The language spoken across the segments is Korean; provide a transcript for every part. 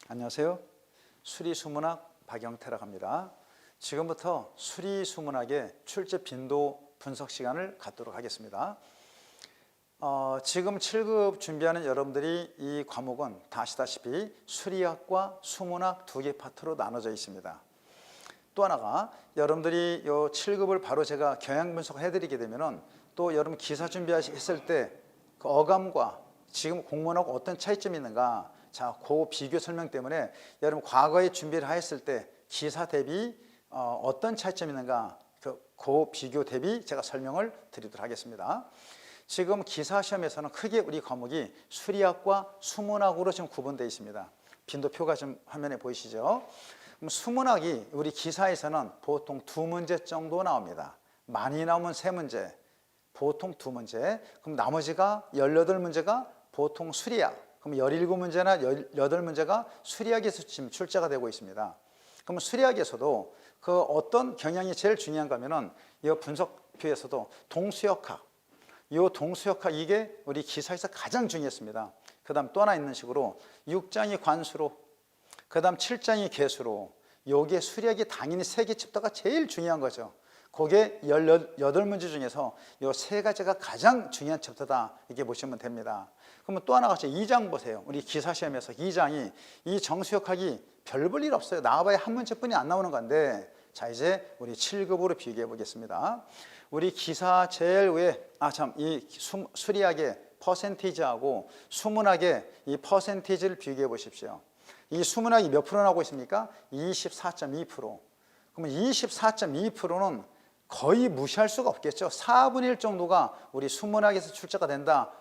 안녕하세요. 수리수문학 박영태라고 합니다. 지금부터 수리수문학의 출제 빈도 분석 시간을 갖도록 하겠습니다. 지금 7급 준비하는 여러분들이 이 과목은 다 아시다시피 수리학과 수문학 두 개 파트로 나눠져 있습니다. 또 하나가 여러분들이 이 7급을 바로 제가 경향 분석을 해드리게 되면은 또 여러분 기사 준비하셨을 때 그 어감과 지금 공문하고 어떤 차이점이 있는가, 자, 그 비교 설명 때문에 여러분 과거에 준비를 하였을 때 기사 대비 어떤 차이점이 있는가, 그 비교 대비 제가 설명을 드리도록 하겠습니다. 지금 기사 시험에서는 크게 우리 과목이 수리학과 수문학으로 지금 구분되어 있습니다. 빈도표가 좀 화면에 보이시죠? 그럼 수문학이 우리 기사에서는 보통 2문제 정도 나옵니다. 많이 나오면 3문제, 보통 2문제. 그럼 나머지가 18문제가 보통 수리학. 그럼 17문제나 18문제가 수리학에서 지금 출제가 되고 있습니다. 그럼 수리학에서도 그 어떤 경향이 제일 중요한가 하면은 이 분석표에서도 동수역학, 이 동수역학 이게 우리 기사에서 가장 중요했습니다. 그 다음 또 하나 있는 식으로 6장이 관수로, 그 다음 7장이 계수로, 요게 수리학이 당연히 3개 챕터가 제일 중요한 거죠. 그게 18문제 중에서 요 3가지가 가장 중요한 챕터다, 이렇게 보시면 됩니다. 그러면 또 하나 같이 2장 보세요. 우리 기사 시험에서 2장이 이 정수역학이 별 볼 일 없어요. 나와봐야 한 문제뿐이 안 나오는 건데, 자, 이제 우리 7급으로 비교해 보겠습니다. 우리 기사 제일 위에 이 수리학의 퍼센티지하고 수문학의 이 퍼센티지를 비교해 보십시오. 이 수문학이 몇 프로 나오고 있습니까? 24.2%. 그러면 24.2%는 거의 무시할 수가 없겠죠. 4분의 1 정도가 우리 수문학에서 출제가 된다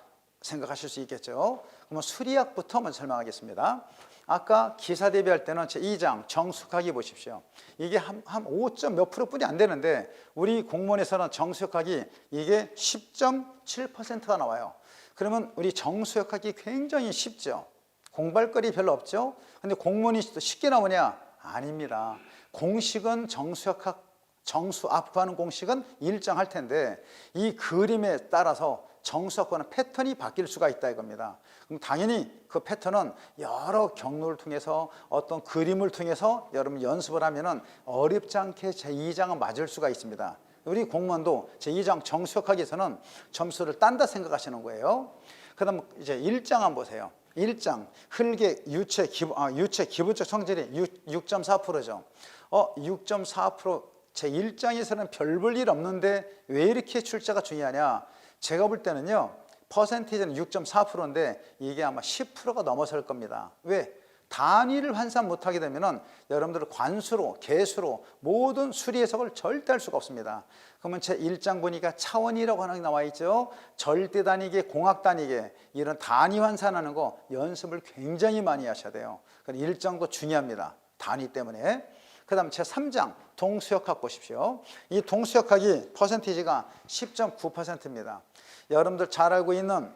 생각하실 수 있겠죠. 그러면 수리학부터 먼저 설명하겠습니다. 아까 기사 대비할 때는 제 2장 정수학이 보십시오. 이게 한 5점 몇 프로뿐이 안 되는데 우리 공무원에서는 정수역학이 이게 10.7%가 나와요. 그러면 우리 정수역학이 굉장히 쉽죠. 공부할 거리 별로 없죠. 근데 공무원이 쉽게 나오냐? 아닙니다. 공식은 정수역학, 정수합 구하는 공식은 일정할 텐데 이 그림에 따라서 정수학과는 패턴이 바뀔 수가 있다 이겁니다. 그럼 당연히 그 패턴은 여러 경로를 통해서 어떤 그림을 통해서 여러분 연습을 하면은 어렵지 않게 제2장은 맞을 수가 있습니다. 우리 공무원도 제2장 정수역학에서는 점수를 딴다 생각하시는 거예요. 그 다음 이제 1장 한번 보세요. 1장 흙의 유체 기본적 성질이 6.4%죠. 6.4% 제1장에서는 별 볼 일 없는데 왜 이렇게 출제가 중요하냐? 제가 볼 때는요, 퍼센티지는 6.4%인데 이게 아마 10%가 넘어설 겁니다. 왜? 단위를 환산 못하게 되면은 여러분들은 관수로, 계수로 모든 수리 해석을 절대 할 수가 없습니다. 그러면 제 1장 보니까 차원이라고 하는 게 나와 있죠. 절대 단위계, 공학 단위계, 이런 단위 환산하는 거 연습을 굉장히 많이 하셔야 돼요. 그래서 1장도 중요합니다. 단위 때문에. 그 다음 제 3장 동수역학 보십시오. 이 동수역학이 퍼센티지가 10.9%입니다. 여러분들 잘 알고 있는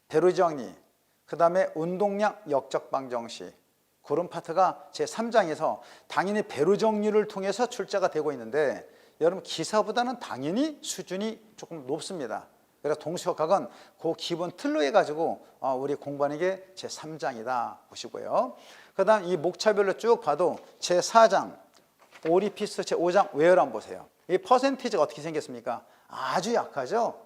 배로정리, 그 다음에 운동량 역적방정식, 그런 파트가 제 3장에서 당연히 배로정리를 통해서 출제가 되고 있는데 여러분 기사보다는 당연히 수준이 조금 높습니다. 그래서 동수역학은 그 기본 틀로 해가지고 우리 공부하는 게 제 3장이다 보시고요. 그 다음 이 목차별로 쭉 봐도 제 4장 오리피스 제 5장 외열함 보세요. 이 퍼센티지가 어떻게 생겼습니까? 아주 약하죠?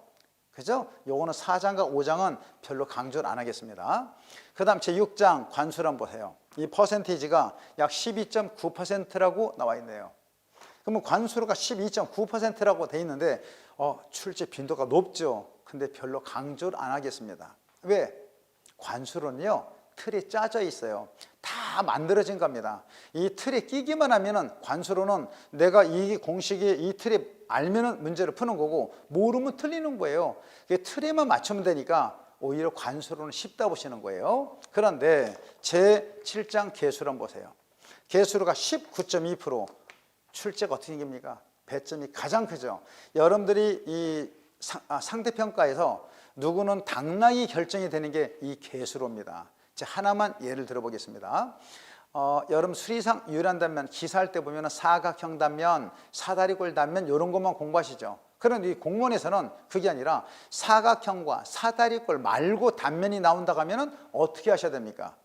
그죠? 요거는 4장과 5장은 별로 강조를 안 하겠습니다. 그 다음 제 6장 관수란 보세요. 이 퍼센티지가 약 12.9%라고 나와 있네요. 그러면 관수로가 12.9%라고 돼 있는데 출제 빈도가 높죠. 근데 별로 강조를 안 하겠습니다. 왜? 관수로는요, 틀이 짜져 있어요. 다 만들어진 겁니다. 이 틀에 끼기만 하면은 관수로는 내가 이 공식이 이 틀에 알면은 문제를 푸는 거고 모르면 틀리는 거예요. 틀에만 맞추면 되니까 오히려 관수로는 쉽다 보시는 거예요. 그런데 제 7장 계수로 한번 보세요. 계수로가 19.2%, 출제가 어떻게 생깁니까? 배점이 가장 크죠. 여러분들이 이 상대평가에서 누구는 당락이 결정이 되는 게 이 계수로입니다. 하나만 예를 들어보겠습니다. 여러분 수리상 유일한 단면 기사할 때 보면 사각형 단면, 사다리꼴 단면 이런 것만 공부하시죠. 그런데 이 공무원에서는 그게 아니라 사각형과 사다리꼴 말고 단면이 나온다고 하면 어떻게 하셔야 됩니까?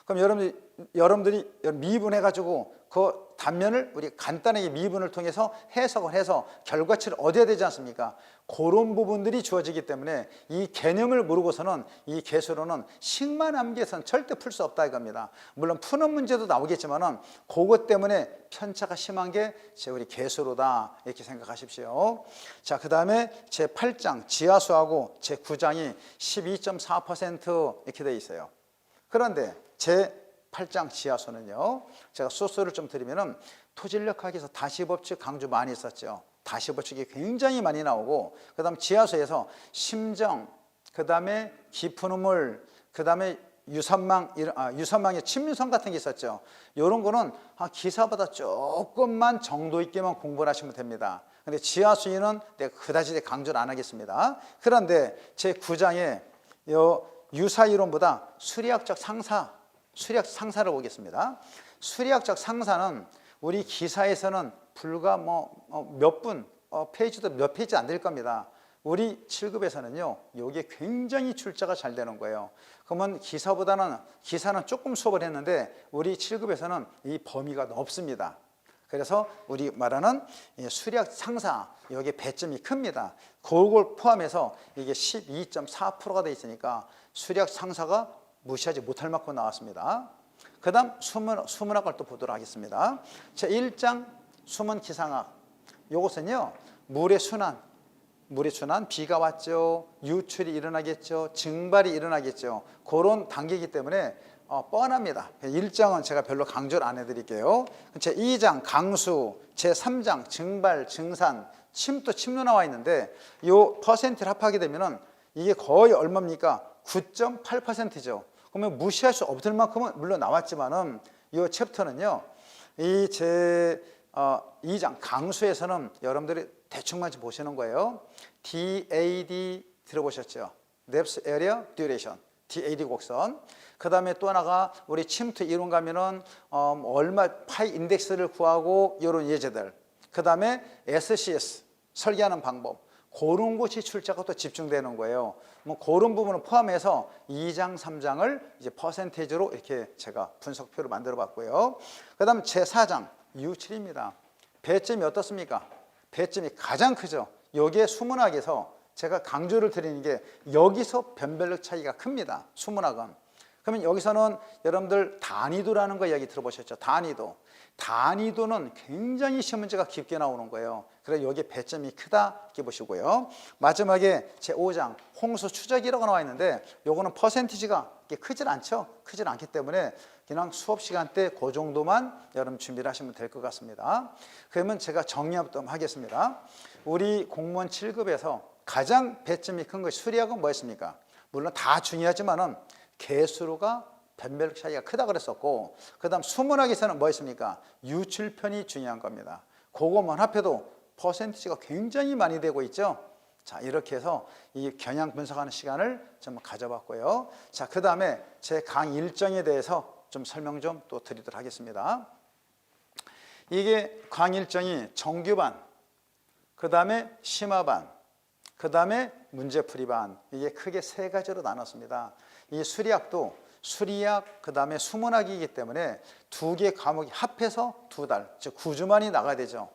그럼 여러분들이 미분해가지고 그 단면을 우리 간단하게 미분을 통해서 해석을 해서 결과치를 얻어야 되지 않습니까? 그런 부분들이 주어지기 때문에 이 개념을 모르고서는 이 계수로는 식만 암기해서는 절대 풀 수 없다 이겁니다. 물론 푸는 문제도 나오겠지만은 그것 때문에 편차가 심한 게 우리 계수로다 이렇게 생각하십시오. 자, 그 다음에 제8장 지하수하고 제9장이 12.4% 이렇게 돼 있어요. 그런데 제8장 지하수는요, 제가 소스를 좀 드리면은 토질력학에서 다시법칙 강조 많이 했었죠. 다시법칙이 굉장히 많이 나오고, 그 다음 지하수에서 심정, 그 다음에 깊은 우물, 그 다음에 유선망의 침륜성 같은 게 있었죠. 이런 거는 기사보다 조금만 정도 있게만 공부를 하시면 됩니다. 근데 지하수위는 내가 그다지 강조를 안 하겠습니다. 그런데 제9장에 유사이론보다 수리학적 상사를 보겠습니다. 수리학적 상사는 우리 기사에서는 불과 몇 분, 페이지도 몇 페이지 안 될 겁니다. 우리 7급에서는요, 이게 굉장히 출제가 잘 되는 거예요. 그러면 기사는 조금 수업을 했는데 우리 7급에서는 이 범위가 넓습니다. 그래서 우리 말하는 수리학 상사, 여기 배점이 큽니다. 그걸 포함해서 이게 12.4%가 돼 있으니까 수리학 상사가 무시하지 못할 만큼 나왔습니다. 그 다음 수문학을 또 보도록 하겠습니다. 제1장 수문 기상학. 이것은요, 물의 순환, 비가 왔죠, 유출이 일어나겠죠, 증발이 일어나겠죠. 그런 단계이기 때문에 뻔합니다. 1장은 제가 별로 강조를 안 해드릴게요. 제2장 강수, 제3장 증발, 증산, 침도 나와 있는데 이 퍼센트를 합하게 되면은 이게 거의 얼마입니까? 9.8%죠. 그러면 무시할 수 없을 만큼은 물론 나왔지만은 이 챕터는요, 이 제2장 강수에서는 여러분들이 대충만 좀 보시는 거예요. DAD 들어보셨죠? Depth Area Duration, DAD 곡선. 그 다음에 또 하나가 우리 침투 이론 가면은 얼마 파이 인덱스를 구하고 이런 예제들. 그 다음에 SCS 설계하는 방법. 그런 것이 출제가 또 집중되는 거예요. 그런 부분을 포함해서 2장, 3장을 이제 퍼센테이지로 이렇게 제가 분석표를 만들어 봤고요. 그 다음 제4장 유출입니다. 배점이 어떻습니까? 배점이 가장 크죠. 여기에 수문학에서 제가 강조를 드리는 게 여기서 변별력 차이가 큽니다. 수문학은. 그러면 여기서는 여러분들 단위도라는 거 이야기 들어보셨죠? 단위도는 굉장히 시험 문제가 깊게 나오는 거예요. 그래서 여기에 배점이 크다 이렇게 보시고요. 마지막에 제5장 홍수 추적이라고 나와 있는데 요거는 퍼센티지가 크질 않죠. 크질 않기 때문에 그냥 수업 시간 때 그 정도만 여러분 준비를 하시면 될 것 같습니다. 그러면 제가 정리 한번 하겠습니다. 우리 공무원 7급에서 가장 배점이 큰 것이 수리학은 뭐였습니까? 물론 다 중요하지만은 개수로가 변별력 차이가 크다 그랬었고, 그 다음 수문학에서는 뭐였습니까? 유출편이 중요한 겁니다. 그것만 합해도 퍼센티지가 굉장히 많이 되고 있죠. 자, 이렇게 해서 이 경향 분석하는 시간을 좀 가져봤고요. 자, 그 다음에 제 강 일정에 대해서 좀 설명 좀 또 드리도록 하겠습니다. 이게 강 일정이 정규반, 그 다음에 심화반, 그 다음에 문제풀이반, 이게 크게 세 가지로 나눴습니다. 이 수리학도 수리학, 그 다음에 수문학이기 때문에 두 개 과목이 합해서 2달, 즉 9주만이 나가야 되죠.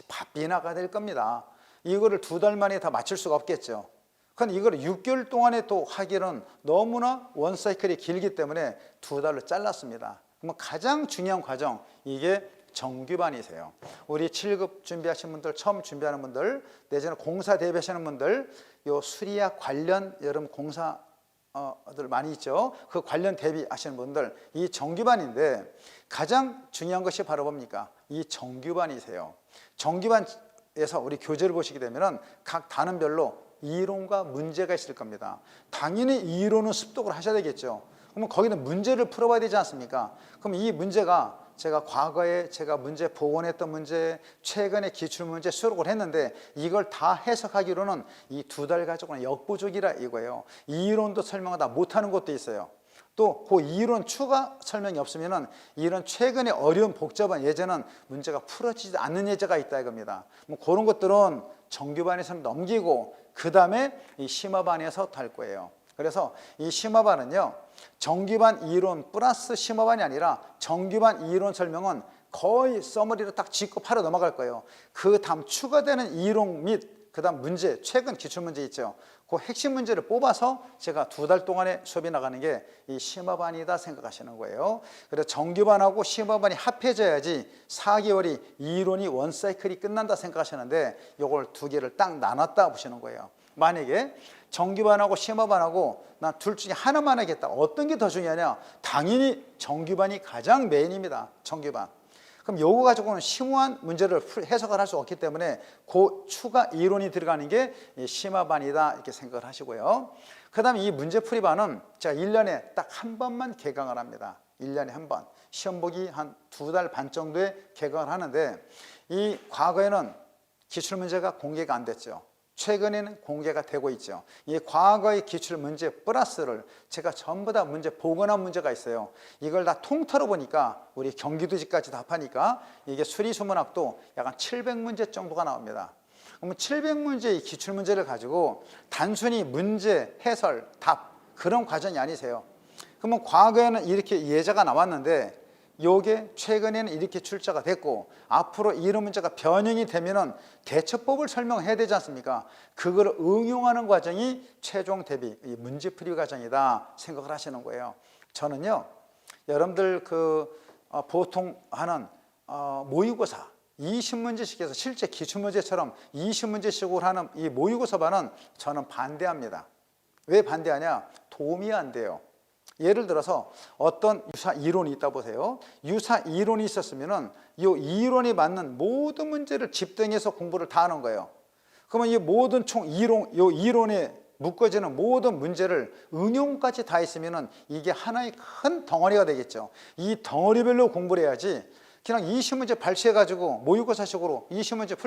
바삐 나가야 될 겁니다. 이거를 2달 만에 다 맞출 수가 없겠죠. 그럼 이걸 6개월 동안에 또 하기는 너무나 원사이클이 길기 때문에 2달로 잘랐습니다. 그러면 가장 중요한 과정, 이게 정규반이세요. 우리 7급 준비하시는 분들, 처음 준비하는 분들, 내지는 공사 대비하시는 분들, 요 수리학 관련 여러분 공사들 많이 있죠. 그 관련 대비하시는 분들, 이 정규반인데 가장 중요한 것이 바로 뭡니까? 이 정규반이세요. 정규반에서 우리 교재를 보시게 되면은 각 단원별로 이론과 문제가 있을 겁니다. 당연히 이론은 습독을 하셔야 되겠죠. 그러면 거기는 문제를 풀어봐야 되지 않습니까? 그럼 이 문제가 제가 과거에 제가 문제 복원했던 문제, 최근에 기출문제 수록을 했는데 이걸 다 해석하기로는 이 2달 가지고는 역부족이라 이거예요. 이론도 설명하다 못하는 것도 있어요. 또 그 이론 추가 설명이 없으면은 이런 최근에 어려운 복잡한 예제는 문제가 풀어지지 않는 예제가 있다 이겁니다. 뭐 그런 것들은 정규반에서는 넘기고 그 다음에 이 심화반에서 할 거예요. 그래서 이 심화반은요, 정규반 이론 플러스 심화반이 아니라 정규반 이론 설명은 거의 서머리로 딱 짚고 바로 넘어갈 거예요. 그 다음 추가되는 이론 및 그 다음 문제, 최근 기출문제 있죠. 그 핵심 문제를 뽑아서 제가 2달 동안에 수업이 나가는 게 이 심화반이다 생각하시는 거예요. 그래서 정규반하고 심화반이 합해져야지 4개월이 이론이 원 사이클이 끝난다 생각하시는데 이걸 2개를 딱 나눴다 보시는 거예요. 만약에 정규반하고 심화반하고 난 둘 중에 하나만 하겠다. 어떤 게 더 중요하냐? 당연히 정규반이 가장 메인입니다. 정규반. 그럼 요거 가지고는 심오한 문제를 해석을 할 수 없기 때문에 그 추가 이론이 들어가는 게 심화반이다 이렇게 생각을 하시고요. 그 다음에 이 문제풀이반은 제가 1년에 딱 한 번만 개강을 합니다. 1년에 한 번. 시험 보기 한 2달 반 정도에 개강을 하는데 이 과거에는 기출문제가 공개가 안 됐죠. 최근에는 공개가 되고 있죠. 이 과거의 기출문제 플러스를 제가 전부 다 문제 보관한 문제가 있어요. 이걸 다 통틀어 보니까 우리 경기도지까지 답하니까 이게 수리수문학도 약간 700문제 정도가 나옵니다. 그러면 700문제의 기출문제를 가지고 단순히 문제, 해설, 답 그런 과정이 아니세요. 그러면 과거에는 이렇게 예제가 나왔는데 요게 최근에는 이렇게 출제가 됐고 앞으로 이런 문제가 변형이 되면은 대처법을 설명해야 되지 않습니까? 그걸 응용하는 과정이 최종 대비 이 문제풀이 과정이다 생각을 하시는 거예요. 저는요, 여러분들 보통 하는 모의고사 20문제씩에서 실제 기출문제처럼 20문제씩으로 하는 이 모의고사반은 저는 반대합니다. 왜 반대하냐? 도움이 안 돼요. 예를 들어서 어떤 유사 이론이 있다 보세요. 유사 이론이 있었으면은 이 이론에 맞는 모든 문제를 집중해서 공부를 다 하는 거예요. 그러면 이 모든 이 이론에 묶어지는 모든 문제를 응용까지 다 했으면은 이게 하나의 큰 덩어리가 되겠죠. 이 덩어리별로 공부를 해야지 그냥 20문제 발췌해가지고 모의고사식으로 20문제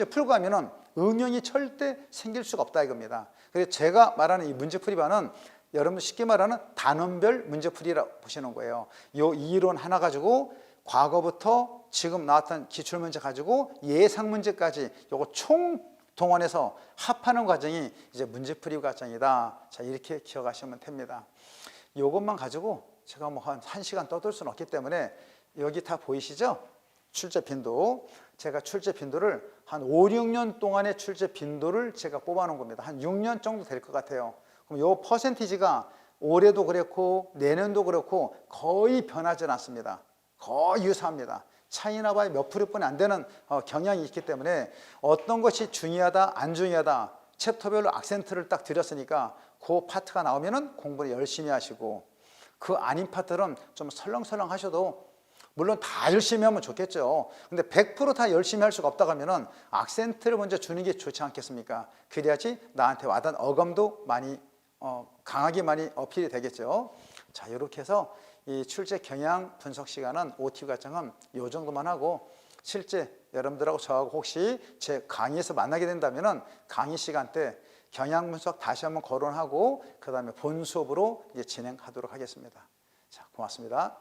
풀고 하면은 응용이 절대 생길 수가 없다 이겁니다. 그래서 제가 말하는 이 문제풀이반은 여러분 쉽게 말하는 단원별 문제풀이라고 보시는 거예요. 이 이론 하나 가지고 과거부터 지금 나왔던 기출문제 가지고 예상문제까지 요거 총 동원해서 합하는 과정이 이제 문제풀이 과정이다. 자, 이렇게 기억하시면 됩니다. 요것만 가지고 제가 뭐 한 1시간 떠들 수는 없기 때문에 여기 다 보이시죠? 출제 빈도. 제가 출제 빈도를 한 5, 6년 동안의 출제 빈도를 제가 뽑아 놓은 겁니다. 한 6년 정도 될 것 같아요. 그럼 요 퍼센티지가 올해도 그렇고 내년도 그렇고 거의 변하지 않습니다. 거의 유사합니다. 차이나 봐야 몇 프로뿐이 안 되는 경향이 있기 때문에 어떤 것이 중요하다 안 중요하다 챕터별로 악센트를 딱 드렸으니까 그 파트가 나오면은 공부를 열심히 하시고 그 아닌 파트는 좀 설렁설렁 하셔도 물론 다 열심히 하면 좋겠죠. 근데 100% 다 열심히 할 수가 없다고 하면은 악센트를 먼저 주는 게 좋지 않겠습니까? 그래야지 나한테 와닿은 어감도 많이 강하게 많이 어필이 되겠죠. 자, 이렇게 해서 이 출제 경향 분석 시간은 OT 과정은 이 정도만 하고 실제 여러분들하고 저하고 혹시 제 강의에서 만나게 된다면은 강의 시간 때 경향 분석 다시 한번 거론하고 그 다음에 본 수업으로 이제 진행하도록 하겠습니다. 자, 고맙습니다.